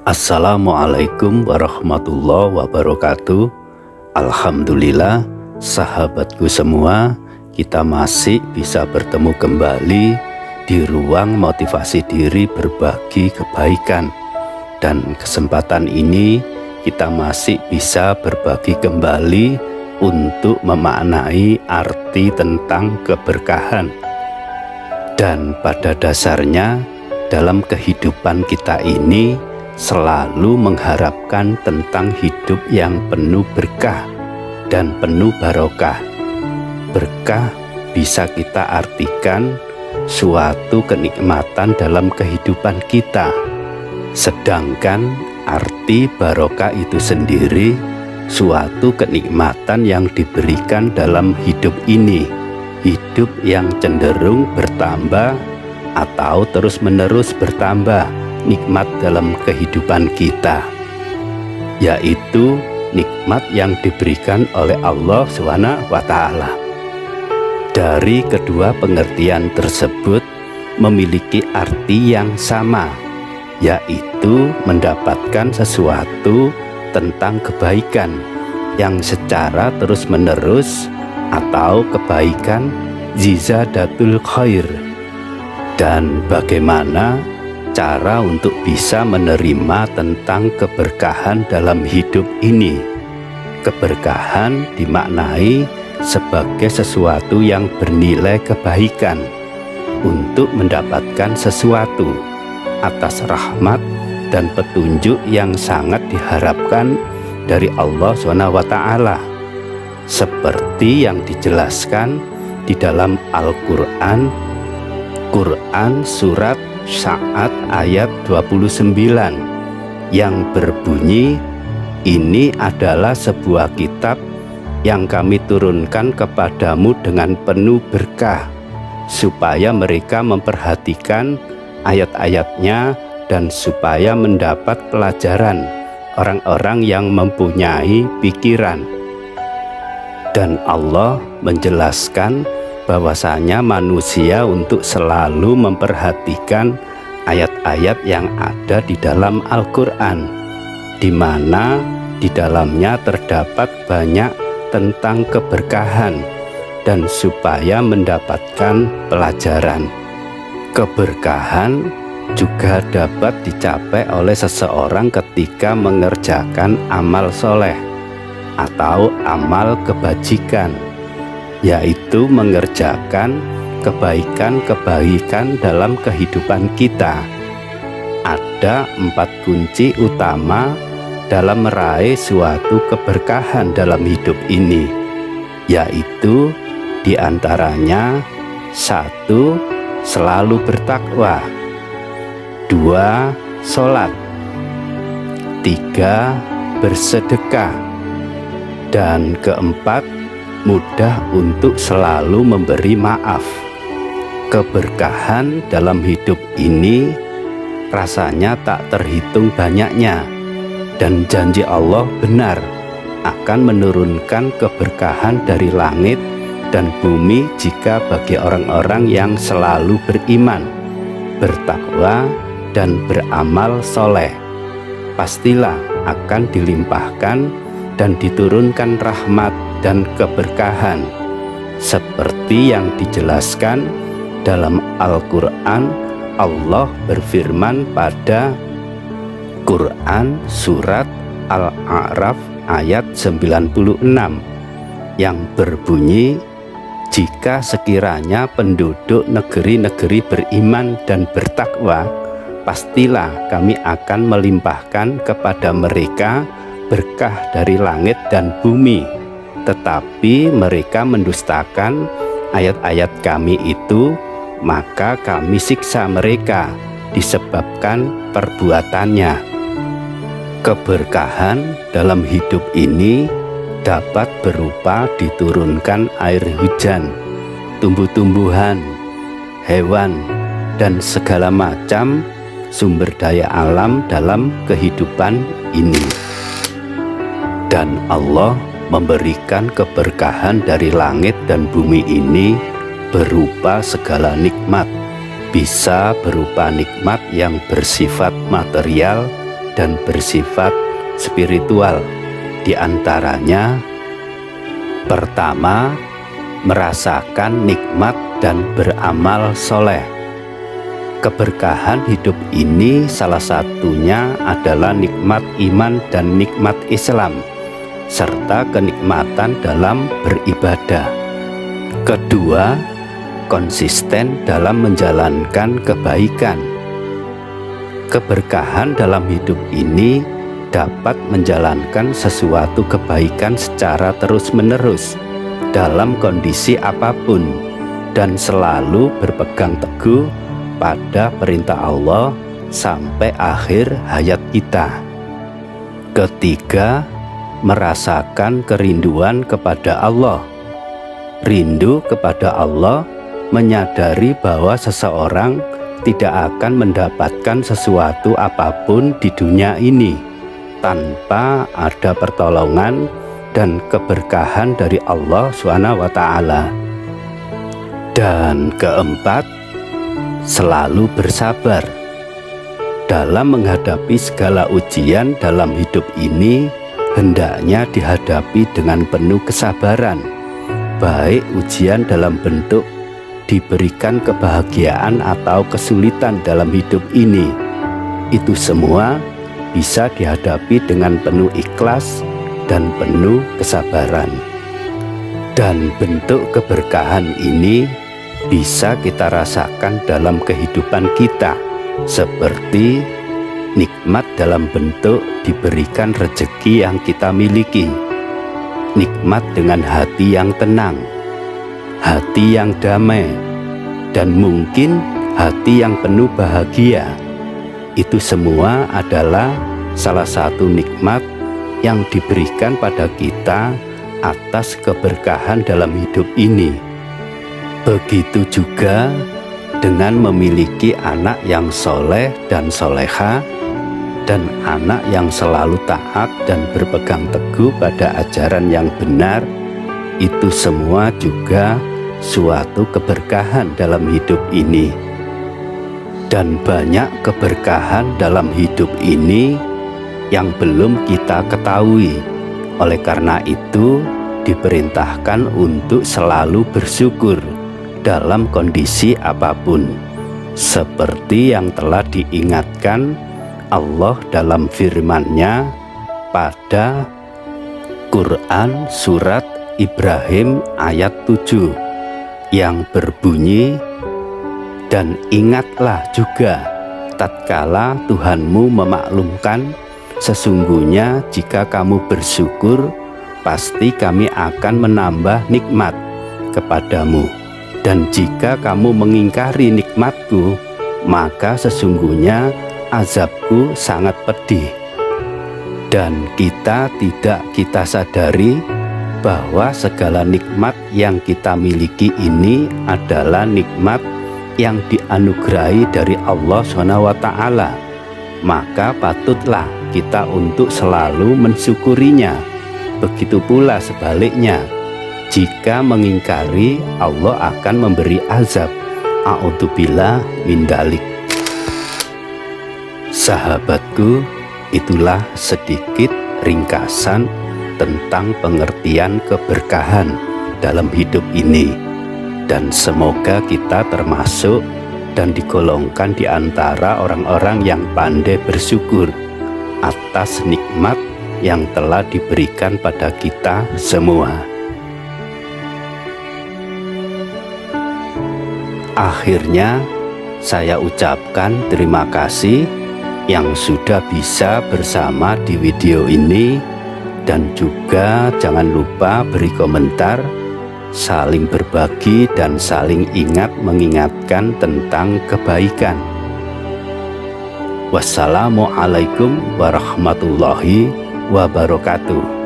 Assalamualaikum warahmatullahi wabarakatuh. Alhamdulillah, sahabatku semua, kita masih bisa bertemu kembali di ruang motivasi diri berbagi kebaikan. Dan kesempatan ini kita masih bisa berbagi kembali untuk memaknai arti tentang keberkahan. Dan pada dasarnya dalam kehidupan kita ini selalu mengharapkan tentang hidup yang penuh berkah dan penuh barokah. Berkah bisa kita artikan suatu kenikmatan dalam kehidupan kita, sedangkan arti barokah itu sendiri suatu kenikmatan yang diberikan dalam hidup ini, hidup yang cenderung bertambah atau terus-menerus bertambah nikmat dalam kehidupan kita, yaitu nikmat yang diberikan oleh Allah SWT. Dari kedua pengertian tersebut memiliki arti yang sama, yaitu mendapatkan sesuatu tentang kebaikan yang secara terus-menerus atau kebaikan ziyadatul khair. Dan bagaimana cara untuk bisa menerima tentang keberkahan dalam hidup ini? Keberkahan dimaknai sebagai sesuatu yang bernilai kebaikan untuk mendapatkan sesuatu atas rahmat dan petunjuk yang sangat diharapkan dari Allah SWT, seperti yang dijelaskan di dalam Al-Quran surat Sa'ad ayat 29 yang berbunyi, "Ini adalah sebuah kitab yang kami turunkan kepadamu dengan penuh berkah, supaya mereka memperhatikan ayat-ayatnya dan supaya mendapat pelajaran orang-orang yang mempunyai pikiran." Dan Allah menjelaskan bahwasanya manusia untuk selalu memperhatikan ayat-ayat yang ada di dalam Al-Quran, di mana di dalamnya terdapat banyak tentang keberkahan dan supaya mendapatkan pelajaran. Keberkahan juga dapat dicapai oleh seseorang ketika mengerjakan amal soleh atau amal kebajikan, yaitu mengerjakan kebaikan-kebaikan dalam kehidupan kita. Ada 4 kunci utama dalam meraih suatu keberkahan dalam hidup ini, yaitu diantaranya: 1. Selalu bertakwa. 2. Sholat. 3. Bersedekah. Dan keempat, mudah untuk selalu memberi maaf. Keberkahan dalam hidup ini rasanya tak terhitung banyaknya, dan janji Allah benar akan menurunkan keberkahan dari langit dan bumi jika bagi orang-orang yang selalu beriman, bertakwa, dan beramal soleh. Pastilah akan dilimpahkan dan diturunkan rahmat dan keberkahan, seperti yang dijelaskan dalam Al-Quran. Allah berfirman pada Quran surat Al-A'raf ayat 96 yang berbunyi, "Jika sekiranya penduduk negeri-negeri beriman dan bertakwa, pastilah kami akan melimpahkan kepada mereka berkah dari langit dan bumi. Tetapi mereka mendustakan ayat-ayat kami itu, maka kami siksa mereka disebabkan perbuatannya." Keberkahan dalam hidup ini dapat berupa diturunkan air hujan, tumbuh-tumbuhan, hewan, dan segala macam sumber daya alam dalam kehidupan ini. Dan Allah memberikan keberkahan dari langit dan bumi ini berupa segala nikmat, bisa berupa nikmat yang bersifat material dan bersifat spiritual. Di antaranya, pertama, merasakan nikmat dan beramal soleh. Keberkahan hidup ini salah satunya adalah nikmat iman dan nikmat Islam, serta kenikmatan dalam beribadah. Kedua, konsisten dalam menjalankan kebaikan. Keberkahan dalam hidup ini dapat menjalankan sesuatu kebaikan secara terus-menerus dalam kondisi apapun dan selalu berpegang teguh pada perintah Allah sampai akhir hayat kita. Ketiga, merasakan kerinduan kepada Allah. Rindu kepada Allah menyadari bahwa seseorang tidak akan mendapatkan sesuatu apapun di dunia ini tanpa ada pertolongan dan keberkahan dari Allah SWT. Dan keempat, selalu bersabar. Dalam menghadapi segala ujian dalam hidup ini, hendaknya dihadapi dengan penuh kesabaran, baik ujian dalam bentuk diberikan kebahagiaan atau kesulitan dalam hidup ini. Itu semua bisa dihadapi dengan penuh ikhlas dan penuh kesabaran. Dan bentuk keberkahan ini bisa kita rasakan dalam kehidupan kita, seperti nikmat dalam bentuk diberikan rezeki yang kita miliki, nikmat dengan hati yang tenang, hati yang damai, dan mungkin hati yang penuh bahagia. Itu semua adalah salah satu nikmat yang diberikan pada kita atas keberkahan dalam hidup ini. Begitu juga dengan memiliki anak yang soleh dan soleha, dan anak yang selalu taat dan berpegang teguh pada ajaran yang benar. Itu semua juga suatu keberkahan dalam hidup ini. Dan banyak keberkahan dalam hidup ini yang belum kita ketahui. Oleh karena itu, diperintahkan untuk selalu bersyukur dalam kondisi apapun, seperti yang telah diingatkan Allah dalam firman-Nya pada Quran surat Ibrahim ayat 7 yang berbunyi, "Dan ingatlah juga tatkala Tuhanmu memaklumkan, sesungguhnya jika kamu bersyukur, pasti kami akan menambah nikmat kepadamu. Dan jika kamu mengingkari nikmatku, maka sesungguhnya azabku sangat pedih." Dan kita sadari bahwa segala nikmat yang kita miliki ini adalah nikmat yang dianugerahi dari Allah SWT. Maka patutlah kita untuk selalu mensyukurinya. Begitu pula sebaliknya, jika mengingkari, Allah akan memberi azab. A'udzubillah min dzalik. Sahabatku, itulah sedikit ringkasan tentang pengertian keberkahan dalam hidup ini. Dan semoga kita termasuk dan digolongkan di antara orang-orang yang pandai bersyukur atas nikmat yang telah diberikan pada kita semua. Akhirnya, saya ucapkan terima kasih yang sudah bisa bersama di video ini, dan juga jangan lupa beri komentar, saling berbagi dan saling ingat mengingatkan tentang kebaikan. Wassalamualaikum warahmatullahi wabarakatuh.